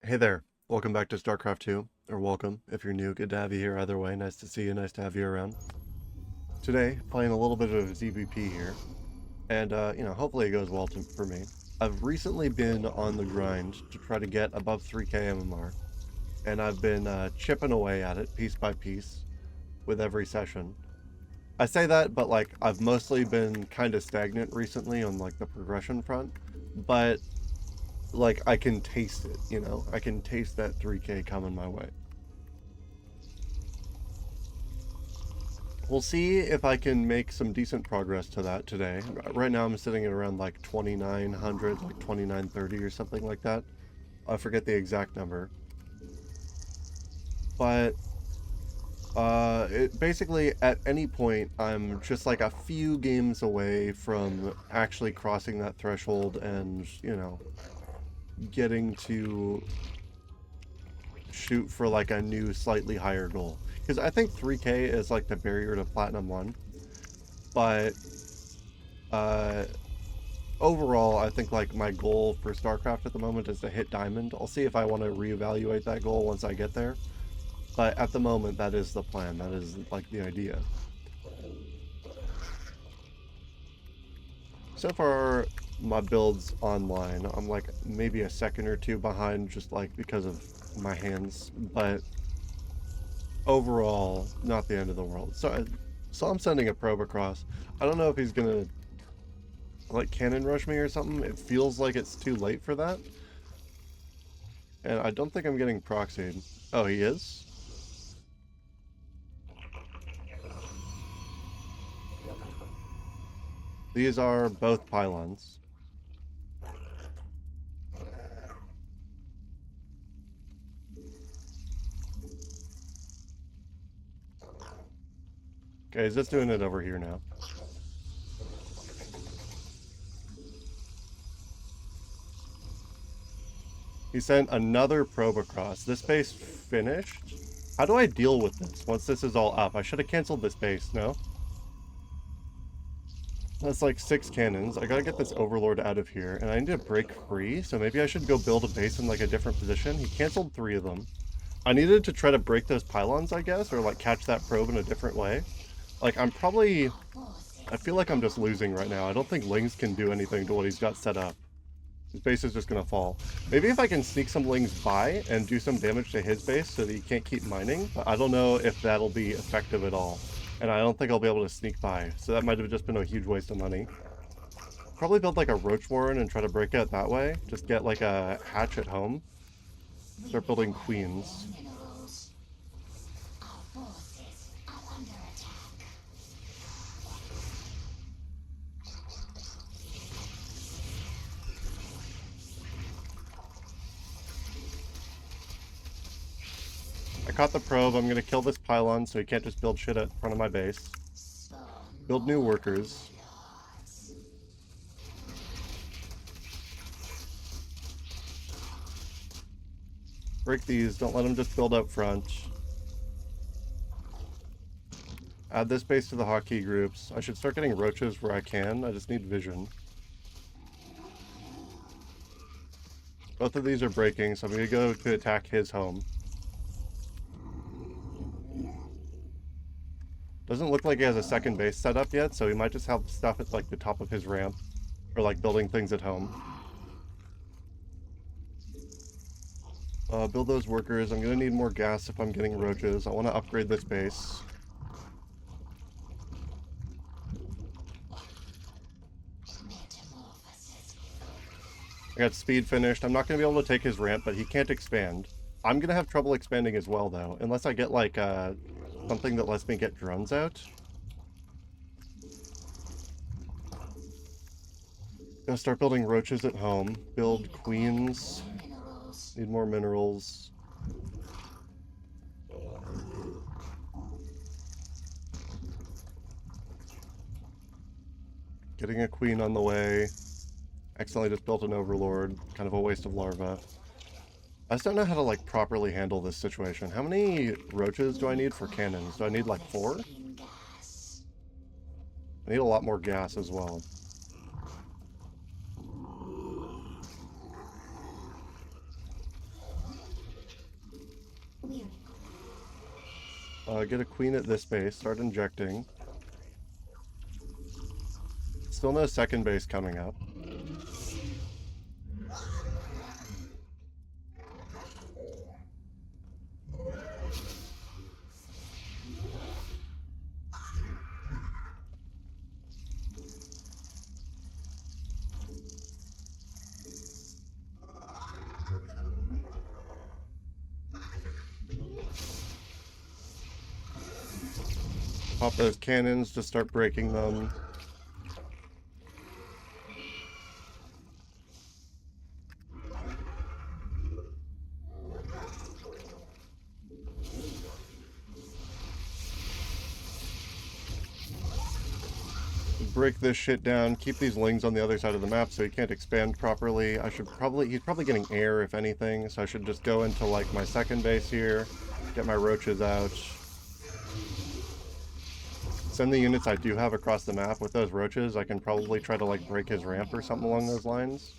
Hey there, welcome back to StarCraft 2, or welcome if you're new. Good to have you here either way. Nice to see you, nice to have you around. Today, playing a little bit of ZVP here, and hopefully it goes well for me. I've recently been on the grind to try to get above 3k MMR, and I've been chipping away at it piece by piece with every session. I say that, but like I've mostly been kind of stagnant recently on like the progression front, but like I can taste it, I can taste that 3k coming my way. We'll see if I can make some decent progress to that today. Right now I'm sitting at around like 2900, like 2930 or something like that. I forget the exact number. But basically at any point I'm just like a few games away from actually crossing that threshold and, getting to shoot for like a new slightly higher goal. Because I think 3k is like the barrier to Platinum 1. But overall, I think like my goal for StarCraft at the moment is to hit Diamond. I'll see if I want to reevaluate that goal once I get there. But at the moment, that is the plan. That is like the idea. So far, my build's online. I'm like maybe a second or two behind just like because of my hands. But overall, not the end of the world. So I'm sending a probe across. I don't know if he's gonna like cannon rush me or something. It feels like it's too late for that. And I don't think I'm getting proxied. Oh, he is? These are both pylons. Okay, he's just doing it over here now. He sent another probe across. This base finished? How do I deal with this once this is all up? I should have canceled this base, no? That's like 6 cannons. I gotta get this Overlord out of here, and I need to break free, so maybe I should go build a base in like a different position. He canceled 3 of them. I needed to try to break those pylons, I guess, or like catch that probe in a different way. Like, I feel like I'm just losing right now. I don't think Lings can do anything to what he's got set up. His base is just gonna fall. Maybe if I can sneak some Lings by and do some damage to his base so that he can't keep mining, but I don't know if that'll be effective at all. And I don't think I'll be able to sneak by, so that might have just been a huge waste of money. Probably build like a Roach Warren and try to break out that way. Just get like a hatch at home. Start building queens. I caught the probe. I'm gonna kill this pylon so he can't just build shit at front of my base. Build new workers. Break these. Don't let them just build up front. Add this base to the hotkey groups. I should start getting roaches where I can. I just need vision. Both of these are breaking, so I'm gonna go to attack his home. Doesn't look like he has a second base set up yet, so he might just have stuff at like the top of his ramp. Or like building things at home. Build those workers. I'm gonna need more gas if I'm getting roaches. I want to upgrade this base. I got speed finished. I'm not gonna be able to take his ramp, but he can't expand. I'm gonna have trouble expanding as well, though, unless I get like something that lets me get drones out. Gotta start building roaches at home. Build queens. Need more minerals. Getting a queen on the way. Accidentally just built an overlord. Kind of a waste of larva. I just don't know how to like properly handle this situation. How many roaches do I need for cannons? Do I need like 4? I need a lot more gas as well. Get a queen at this base, start injecting. Still no second base coming up. Pop those cannons to start breaking them. Break this shit down, keep these lings on the other side of the map so he can't expand properly. He's probably getting air if anything, so I should just go into like my second base here, get my roaches out. Send the units I do have across the map with those roaches. I can probably try to like break his ramp or something along those lines.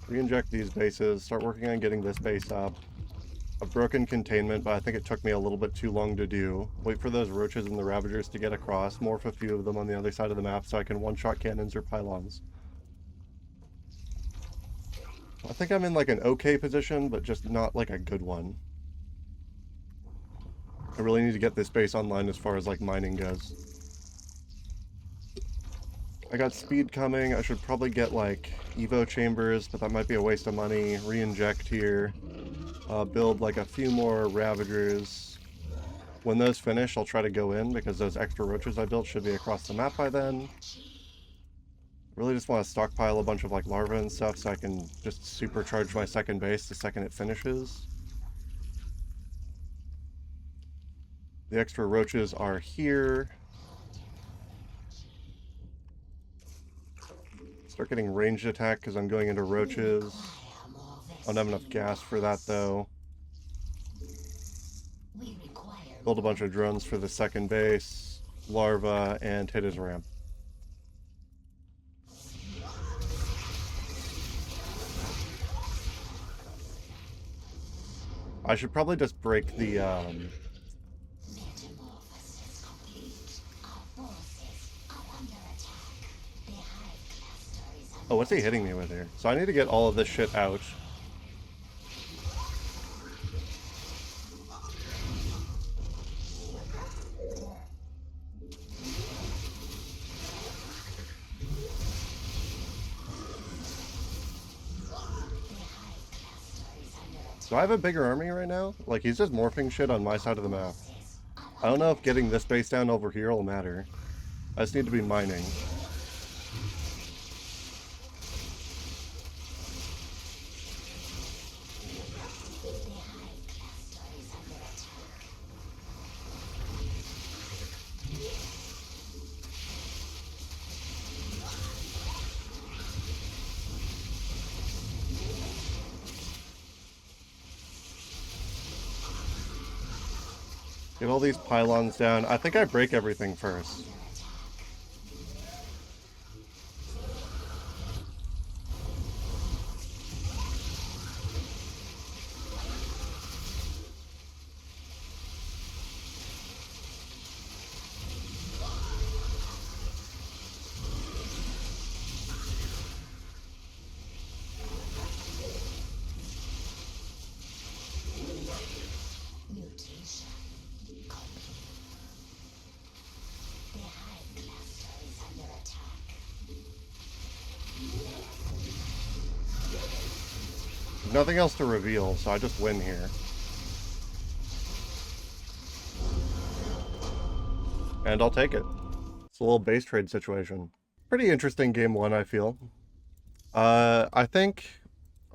Re-inject these bases, start working on getting this base up. I've broken containment, but I think it took me a little bit too long to do. Wait for those roaches and the ravagers to get across, morph a few of them on the other side of the map so I can one-shot cannons or pylons. I think I'm in like an okay position, but just not like a good one. I really need to get this base online as far as like mining goes. I got speed coming. I should probably get like Evo chambers, but that might be a waste of money. Re-inject here. Build like a few more ravagers. When those finish, I'll try to go in because those extra roaches I built should be across the map by then. Really just want to stockpile a bunch of like larvae and stuff so I can just supercharge my second base the second it finishes. The extra roaches are here. Start getting ranged attack because I'm going into roaches. I don't have enough gas for that though. Build a bunch of drones for the second base, larva, and hit his ramp. I should probably just break the Oh, what's he hitting me with here? So I need to get all of this shit out. Do I have a bigger army right now? Like, he's just morphing shit on my side of the map. I don't know if getting this base down over here will matter. I just need to be mining. Get all these pylons down. I think I break everything first. Nothing else to reveal, so I just win here. And I'll take it. It's a little base trade situation. Pretty interesting game one, I feel. I think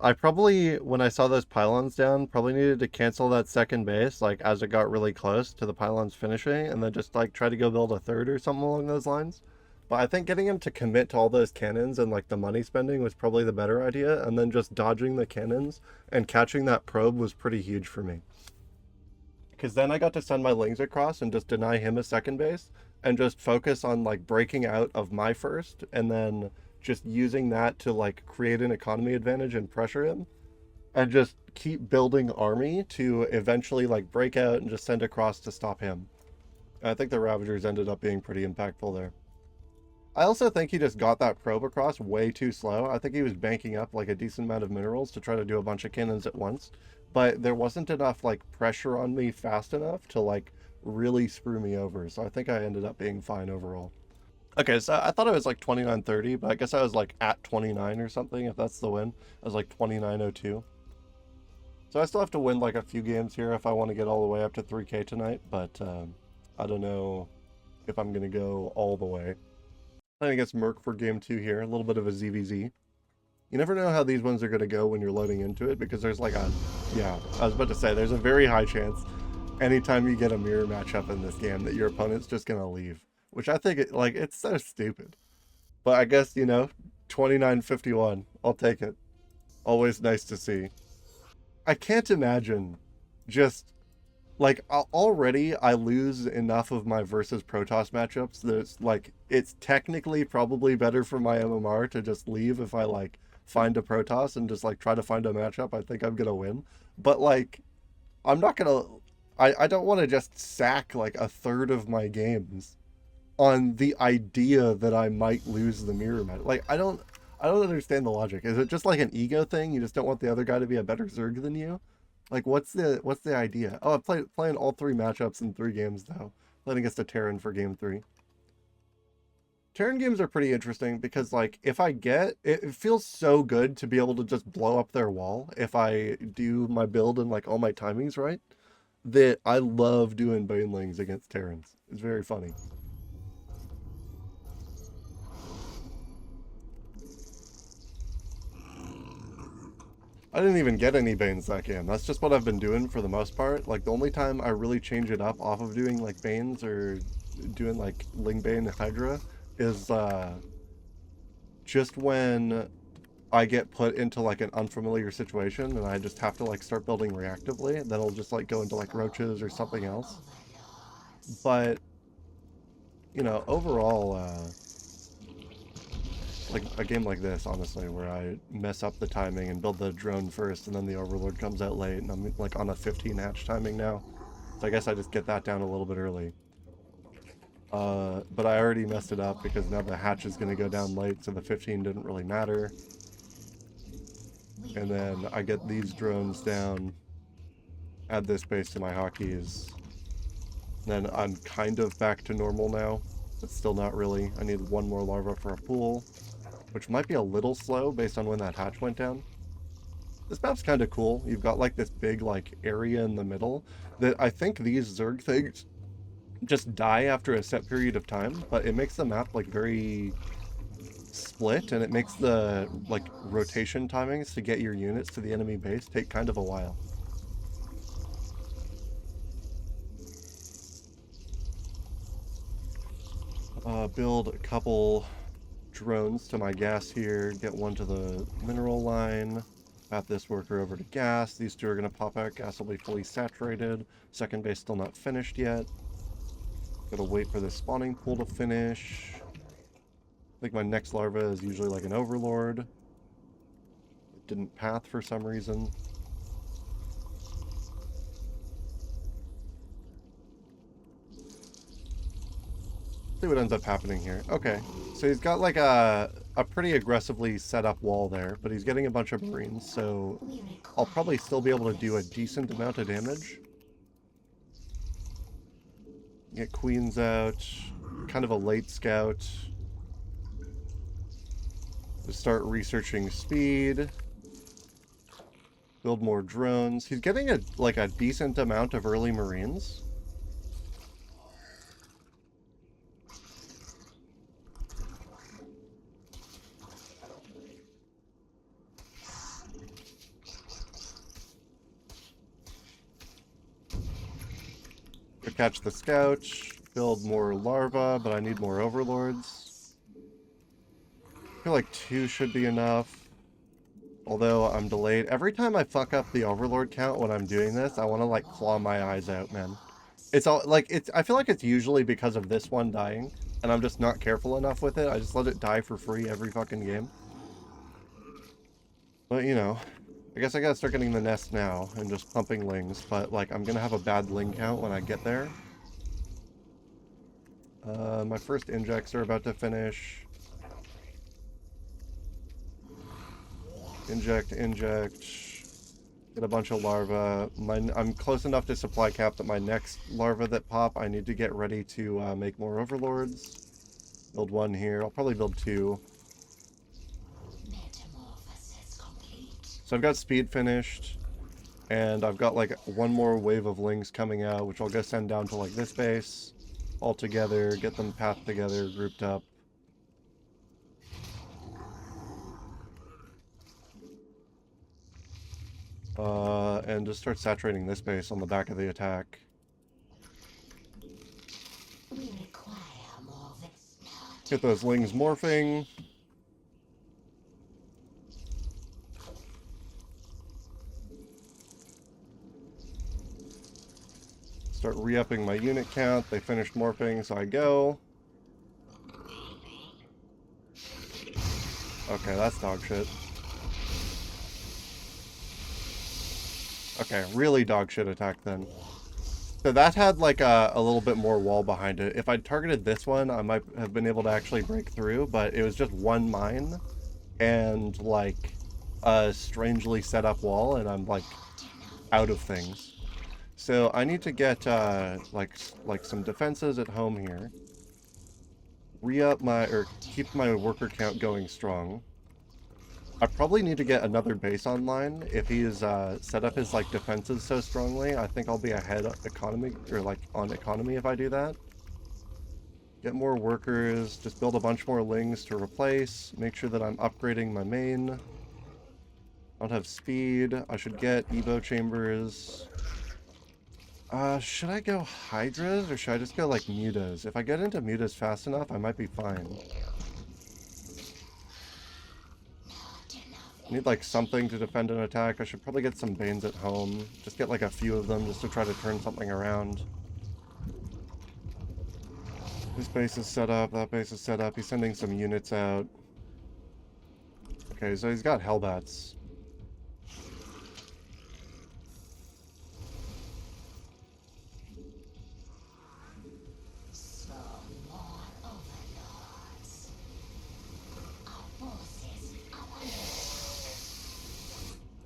I probably, when I saw those pylons down, probably needed to cancel that second base, like, as it got really close to the pylons finishing, and then just, like, try to go build a third or something along those lines. But I think getting him to commit to all those cannons and like the money spending was probably the better idea, and then just dodging the cannons and catching that probe was pretty huge for me. Because then I got to send my lings across and just deny him a second base and just focus on like breaking out of my first and then just using that to like create an economy advantage and pressure him and just keep building army to eventually like break out and just send across to stop him. I think the Ravagers ended up being pretty impactful there. I also think he just got that probe across way too slow. I think he was banking up like a decent amount of minerals to try to do a bunch of cannons at once, but there wasn't enough like pressure on me fast enough to like really screw me over. So I think I ended up being fine overall. Okay, so I thought it was like 29-30, but I guess I was like at 29 or something, if that's the win. I was like 29-02. So I still have to win like a few games here if I want to get all the way up to 3K tonight, but I don't know if I'm going to go all the way. Playing against Merc for game 2 here, a little bit of a ZVZ. You never know how these ones are going to go when you're loading into it, because there's like a, yeah, I was about to say, there's a very high chance anytime you get a mirror matchup in this game that your opponent's just going to leave. Which I think, it's so stupid. But I guess, 29-51. I'll take it. Always nice to see. I can't imagine just, already I lose enough of my versus Protoss matchups that it's technically probably better for my MMR to just leave if I, find a Protoss and just, try to find a matchup I think I'm gonna win. But, I'm not gonna... I don't want to just sack, a third of my games on the idea that I might lose the mirror match. I don't understand the logic. Is it just like an ego thing? You just don't want the other guy to be a better Zerg than you? What's the idea? Oh, I'm playing all 3 matchups in 3 games though. Playing against a Terran for game 3. Terran games are pretty interesting because if I get it feels so good to be able to just blow up their wall if I do my build and all my timings right, that I love doing Banelings against Terrans. It's very funny. I didn't even get any Banes that game. That's just what I've been doing for the most part. The only time I really change it up off of doing Banes or doing Lingbane Hydra is just when I get put into an unfamiliar situation and I just have to start building reactively. Then I'll just go into roaches or something else. But overall, a game like this, honestly, where I mess up the timing and build the drone first and then the Overlord comes out late and I'm on a 15 hatch timing now. So I guess I just get that down a little bit early. But I already messed it up because now the hatch is going to go down late, so the 15 didn't really matter. And then I get these drones down, add this base to my hotkeys. Then I'm kind of back to normal now, but still not really. I need 1 more larva for a pool, which might be a little slow based on when that hatch went down. This map's kind of cool. You've got this big area in the middle that I think these Zerg things just die after a set period of time, but it makes the map very split, and it makes the rotation timings to get your units to the enemy base take kind of a while. Build a couple drones to my gas here, get 1 to the mineral line, path this worker over to gas. These 2 are going to pop out. Gas will be fully saturated. Second base still not finished yet. Gotta wait for the spawning pool to finish. I think my next larva is usually an Overlord. It didn't path for some reason. See what ends up happening here. Okay, so he's got a pretty aggressively set up wall there, but he's getting a bunch of Marines, so I'll probably still be able to do a decent amount of damage. Get Queens out, kind of a late scout. Just start researching speed. Build more drones. He's getting a decent amount of early Marines. Catch the scout, build more larva, but I need more overlords. I feel 2 should be enough, although I'm delayed. Every time I fuck up the overlord count when I'm doing this, I want to claw my eyes out, man. It's all I feel it's usually because of this one dying, and I'm just not careful enough with it. I just let it die for free every fucking game. But I guess I gotta start getting the nest now and just pumping lings, but I'm gonna have a bad ling count when I get there. My first injects are about to finish. Inject. Get a bunch of larvae. I'm close enough to supply cap that my next larva that pop, I need to get ready to make more overlords. Build one here. I'll probably build two. So I've got speed finished. And I've got like one more wave of lings coming out, which I'll go send down to like this base. All together, get them pathed together, grouped up. And just start saturating this base on the back of the attack. Get those lings morphing. Start re-upping my unit count. They finished morphing, so I go. Okay, that's dog shit. Okay, really dog shit attack then. So that had like a little bit more wall behind it. If I'd targeted this one, I might have been able to actually break through, but it was just one mine and like a strangely set up wall, and I'm like out of things. So I need to get like some defenses at home here. Re-up keep my worker count going strong. I probably need to get another base online. If he's set up his like defenses so strongly, I think I'll be ahead of economy, or like on economy if I do that. Get more workers, just build a bunch more lings to replace, make sure that I'm upgrading my main. I don't have speed. I should get Evo chambers. Should I go Hydras or should I just go like Mutas? If I get into Mutas fast enough, I might be fine. I need like something to defend an attack. I should probably get some Banes at home. Just get like a few of them just to try to turn something around. This base is set up, that base is set up. He's sending some units out. Okay, so he's got Hellbats.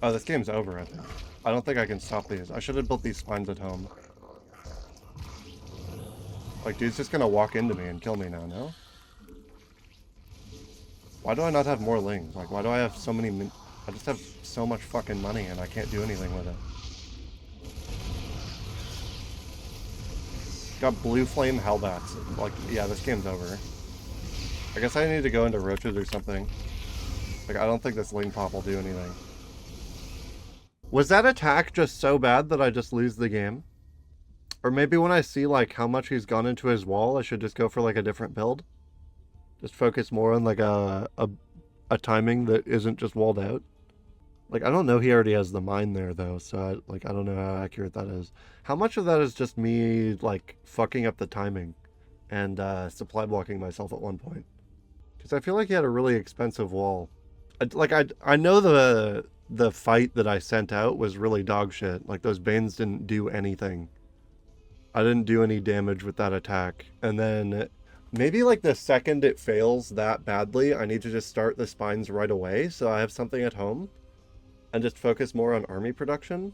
Oh, this game's over, I think. I don't think I can stop these. I should have built these spines at home. Like, dude's just gonna walk into me and kill me now, no? Why do I not have more lings? Like, why do I have so many... I just have so much fucking money and I can't do anything with it. Got blue flame Hellbats. Like, yeah, this game's over. I guess I need to go into roaches or something. Like, I don't think this ling pop will do anything. Was that attack just so bad that I just lose the game? Or maybe when I see like how much he's gone into his wall, I should just go for like a different build? Just focus more on like a timing that isn't just walled out? Like, I don't know, he already has the mine there though, so I don't know how accurate that is. How much of that is just me like fucking up the timing and supply blocking myself at one point? Because I feel like he had a really expensive wall. I know the fight that I sent out was really dog shit. Like, those Banes didn't do anything. I didn't do any damage with that attack. And then maybe like the second it fails that badly, I need to just start the spines right away so I have something at home and just focus more on army production.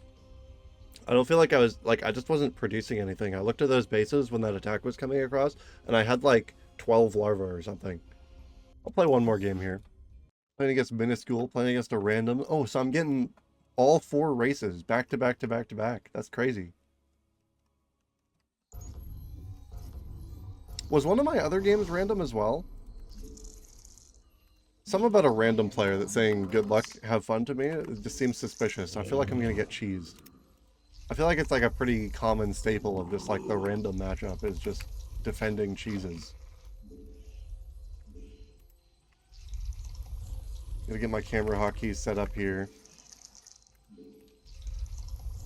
I don't feel like I just wasn't producing anything. I looked at those bases when that attack was coming across and I had like 12 larvae or something. I'll play one more game here. Playing against Minuscule, playing against a random... Oh, so I'm getting all 4 races back to back to back to back. That's crazy. Was one of my other games random as well? Something about a random player that's saying good luck, have fun to me, it just seems suspicious. I feel like I'm gonna get cheesed. I feel like it's like a pretty common staple of just like the random matchup is just defending cheeses. Gotta get my camera hotkeys set up here.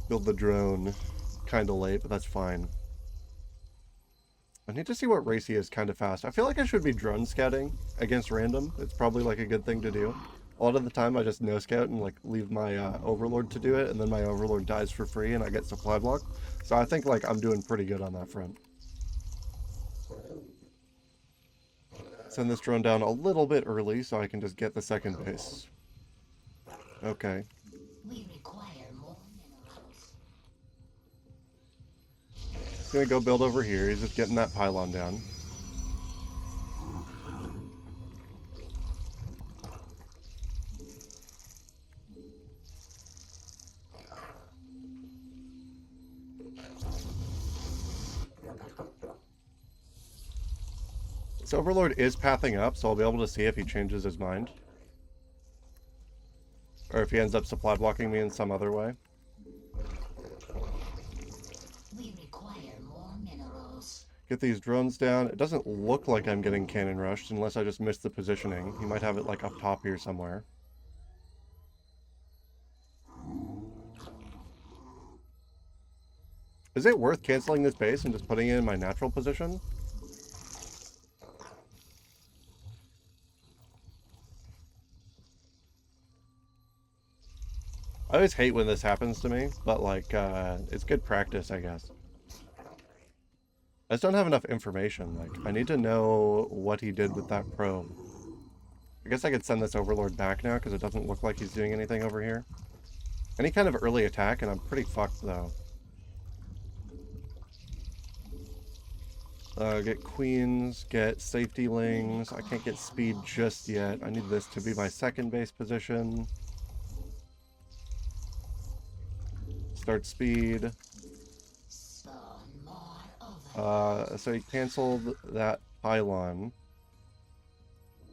Build the drone. Kinda late, but that's fine. I need to see what race he is kinda fast. I feel like I should be drone scouting against random. It's probably like a good thing to do. A lot of the time I just no scout and like leave my overlord to do it, and then my overlord dies for free and I get supply block. So I think like I'm doing pretty good on that front. Send this drone down a little bit early so I can just get the second base. Okay. We require more minerals. He's gonna go build over here. He's just getting that pylon down. This Overlord is pathing up, so I'll be able to see if he changes his mind. Or if he ends up supply blocking me in some other way. We require more minerals. Get these drones down. It doesn't look like I'm getting cannon rushed unless I just missed the positioning. He might have it like up top here somewhere. Is it worth canceling this base and just putting it in my natural position? I always hate when this happens to me, but like, it's good practice, I guess. I just don't have enough information. Like, I need to know what he did with that probe. I guess I could send this Overlord back now, because it doesn't look like he's doing anything over here. Any kind of early attack, and I'm pretty fucked, though. Get queens, get safety lings. I can't get speed just yet. I need this to be my second base position. Start speed. So he canceled that pylon.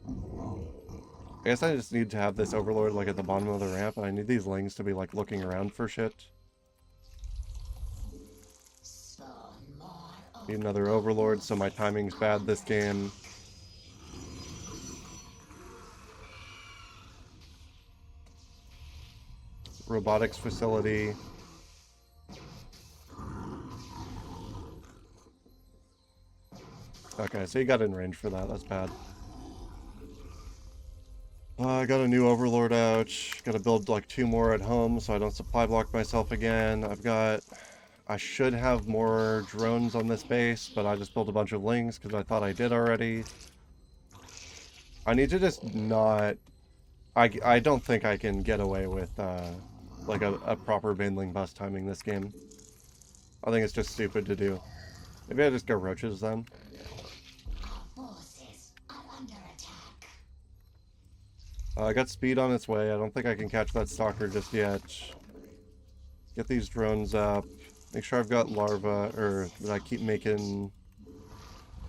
I guess I just need to have this Overlord like at the bottom of the ramp, and I need these lings to be like looking around for shit. Need another Overlord, so my timing's bad this game. Robotics facility. Okay, so you got in range for that. That's bad. I got a new Overlord out. Gotta build like 2 more at home so I don't supply block myself again. I should have more drones on this base, but I just built a bunch of lings because I thought I did already. I need to just not... I don't think I can get away with like a proper Baneling bus timing this game. I think it's just stupid to do. Maybe I just go roaches then. I got speed on its way. I don't think I can catch that stalker just yet. Get these drones up. Make sure I've got larva, or that I keep making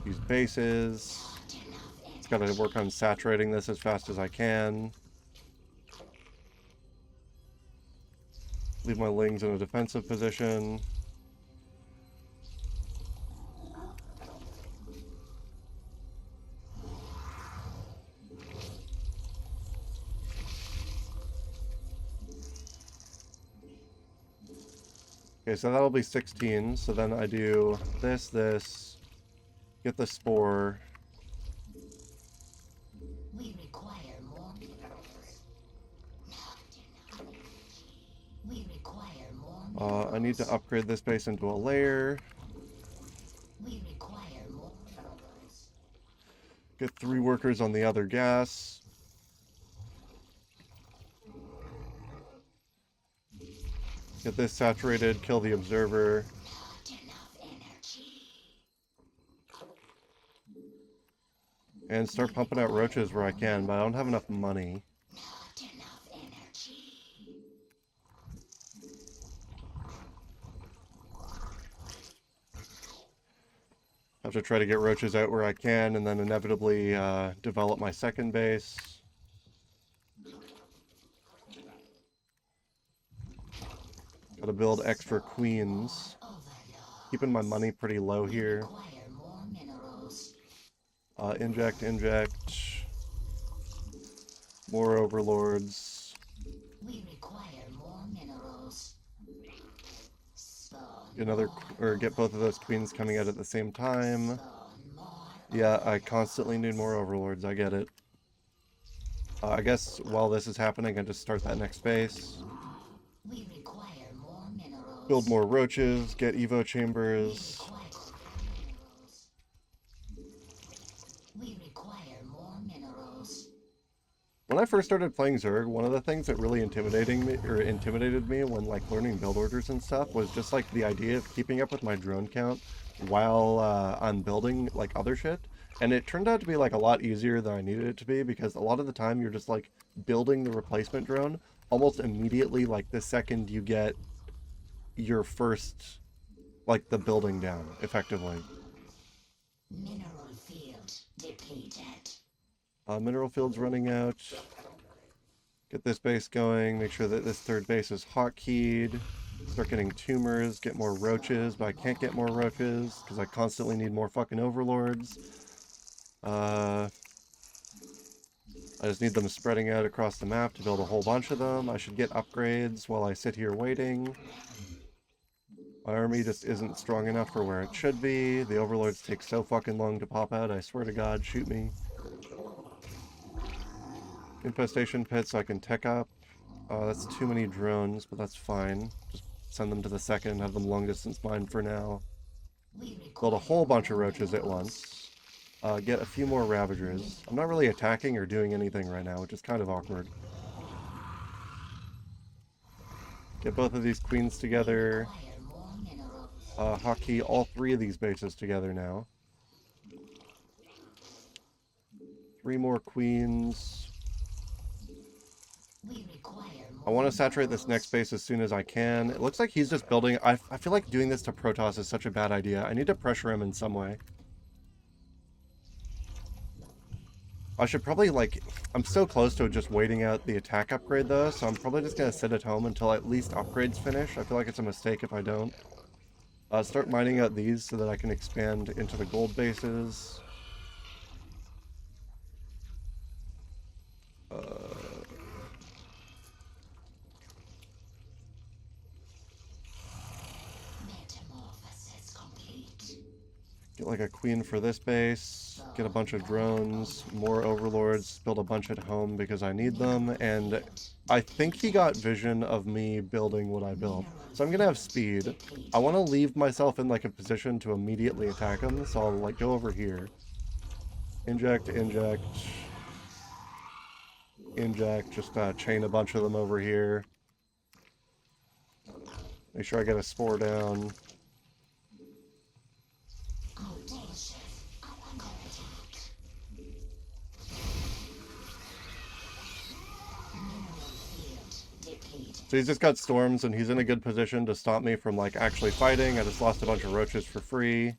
these bases. Just gotta work on saturating this as fast as I can. Leave my lings in a defensive position. Okay, so that'll be 16. So then I do this, get the spore. We require more minerals. We require more minerals. I need to upgrade this base into a lair. We require more minerals. Get 3 workers on the other gas. Get this saturated, kill the observer. Not enough energy. And start pumping out roaches where I can, but I don't have enough money. Not enough energy. Have to try to get roaches out where I can, and then inevitably develop my second base. Gotta build extra queens. Keeping my money pretty low here. Require more minerals. Inject. More overlords. We require more minerals. Get both of those queens coming out at the same time. Yeah, I constantly need more overlords, I get it. I guess while this is happening, I just start that next base. We require more minerals. Build more roaches, get evo chambers. We require When I first started playing Zerg, one of the things that really intimidated me when like learning build orders and stuff was just like the idea of keeping up with my drone count while I'm building like other shit. And it turned out to be like a lot easier than I needed it to be, because a lot of the time you're just like building the replacement drone almost immediately, like the second you get your first, like the building down effectively. Mineral field depleted. Mineral field's running out. Get this base going. Make sure that this third base is hotkeyed. Start getting tumors. Get more roaches, but I can't get more roaches because I constantly need more fucking overlords. I just need them spreading out across the map to build a whole bunch of them. I should get upgrades while I sit here waiting. My army just isn't strong enough for where it should be. The overlords take so fucking long to pop out. I swear to God, shoot me. Infestation pit so I can tech up. That's too many drones, but that's fine. Just send them to the second, have them long distance mine for now. Build a whole bunch of roaches at once. Get a few more ravagers. I'm not really attacking or doing anything right now, which is kind of awkward. Get both of these queens together. Hotkey all 3 of these bases together now. 3 more queens. I want to saturate this next base as soon as I can. It looks like he's just building... I feel like doing this to Protoss is such a bad idea. I need to pressure him in some way. I should probably, like... I'm so close to just waiting out the attack upgrade, though, so I'm probably just going to sit at home until at least upgrades finish. I feel like it's a mistake if I don't. Start mining out these so that I can expand into the gold bases. Get like a queen for this base, get a bunch of drones, more overlords, build a bunch at home because I need them, and I think he got vision of me building what I built. So I'm gonna have speed. I want to leave myself in like a position to immediately attack him, so I'll like go over here. Inject, inject, inject, just chain a bunch of them over here. Make sure I get a spore down. So he's just got storms, and he's in a good position to stop me from, like, actually fighting. I just lost a bunch of roaches for free.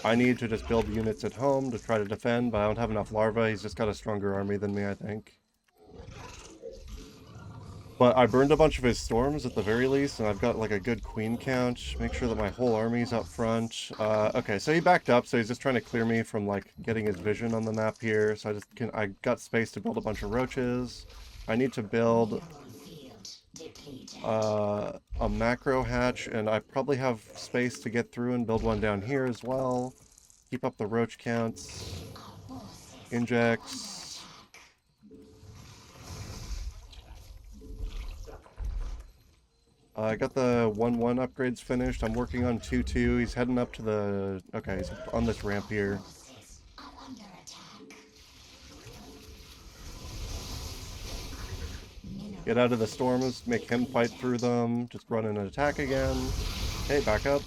I need to just build units at home to try to defend, but I don't have enough larvae. He's just got a stronger army than me, I think. But I burned a bunch of his storms at the very least, and I've got, like, a good queen count. Make sure that my whole army's up front. Okay, so he backed up, so he's just trying to clear me from, like, getting his vision on the map here. So I got space to build a bunch of roaches. I need to build... a macro hatch, and I probably have space to get through and build one down here as well. Keep up the roach counts. Injects. I got the 1-1 upgrades finished. I'm working on 2-2. He's heading up to the... Okay, he's on this ramp here. Get out of the storms, make him fight through them, just run an attack again. Hey, back up.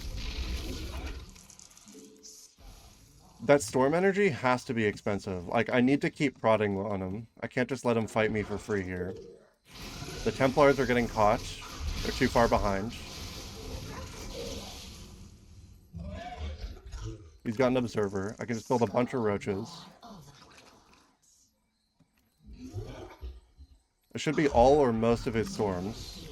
That storm energy has to be expensive. Like, I need to keep prodding on him. I can't just let him fight me for free here. The Templars are getting caught. They're too far behind. He's got an observer. I can just build a bunch of roaches. It should be all or most of his storms.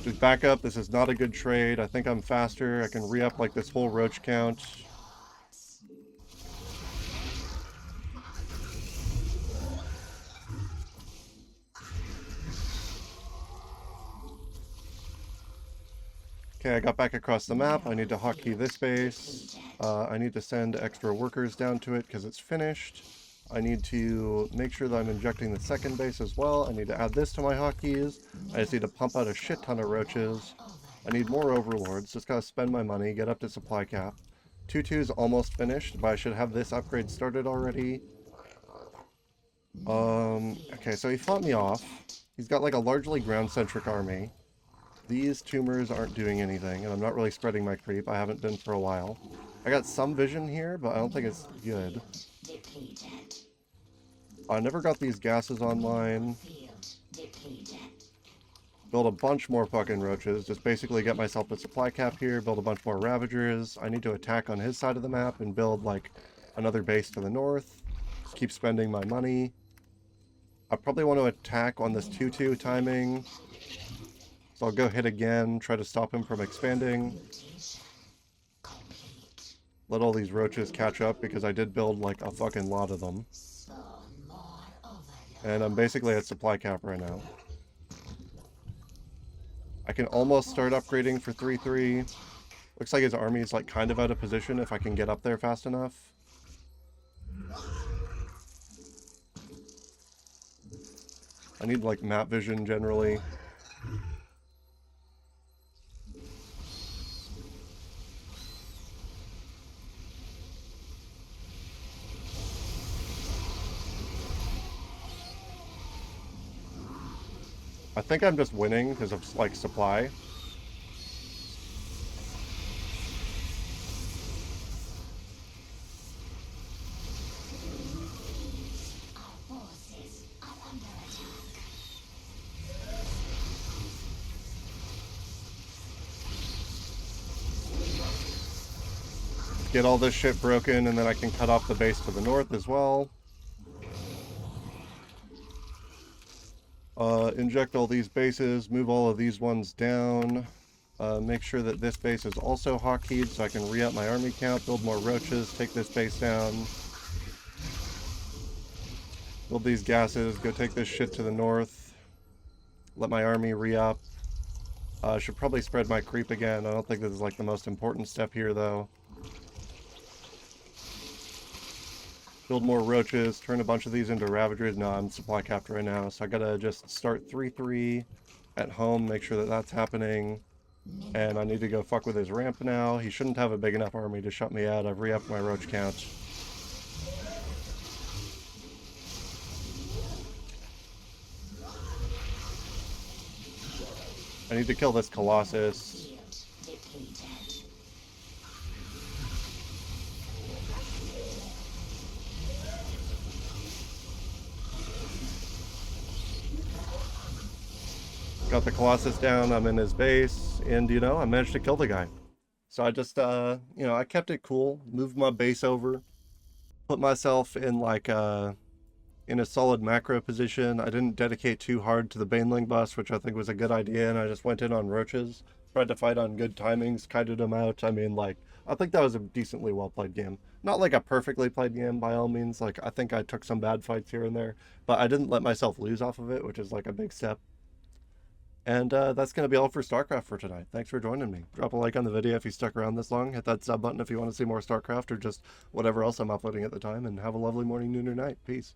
Just back up. This is not a good trade. I think I'm faster. I can re-up like this whole roach count. Okay, I got back across the map. I need to hotkey this base. I need to send extra workers down to it because it's finished. I need to make sure that I'm injecting the second base as well. I need to add this to my hotkeys. I just need to pump out a shit ton of roaches. I need more overlords. Just gotta spend my money, get up to supply cap. 2-2 is almost finished, but I should have this upgrade started already. Okay, so he fought me off. He's got like a largely ground-centric army. These tumors aren't doing anything, and I'm not really spreading my creep. I haven't been for a while. I got some vision here, but I don't think it's good. Depleted. I never got these gases online. Field depleted. Build a bunch more fucking roaches. Just basically get myself the supply cap here, build a bunch more ravagers. I need to attack on his side of the map and build like another base to the north. Just keep spending my money. I probably want to attack on this 2-2 timing. So I'll go hit again, try to stop him from expanding. Mutation complete. Let all these roaches catch up because I did build like a fucking lot of them. Spawn more overload. And I'm basically at supply cap right now. I can almost start upgrading for 3-3. Looks like his army is like kind of out of position if I can get up there fast enough. I need like map vision generally. I think I'm just winning because of like supply. Our forces are under attack. Get all this shit broken and then I can cut off the base to the north as well. Inject all these bases, move all of these ones down. Make sure that this base is also hotkeyed so I can re-up my army count, build more roaches, take this base down. Build these gases, go take this shit to the north. Let my army re-up. Should probably spread my creep again. I don't think this is like the most important step here though. Build more roaches, turn a bunch of these into ravagers. No, I'm supply capped right now, so I gotta just start 3-3 at home, make sure that that's happening. And I need to go fuck with his ramp now. He shouldn't have a big enough army to shut me out. I've re-upped my roach count. I need to kill this Colossus. Field depleted. Got the Colossus down, I'm in his base, and you know, I managed to kill the guy. So I just, you know, I kept it cool, moved my base over, put myself in like, in a solid macro position. I didn't dedicate too hard to the Baneling bus, which I think was a good idea, and I just went in on roaches, tried to fight on good timings, kited them out. I mean, like, I think that was a decently well-played game. Not like a perfectly played game by all means, like, I think I took some bad fights here and there, but I didn't let myself lose off of it, which is like a big step. And that's going to be all for StarCraft for tonight. Thanks for joining me. Drop a like on the video if you stuck around this long. Hit that sub button if you want to see more StarCraft or just whatever else I'm uploading at the time. And have a lovely morning, noon, or night. Peace.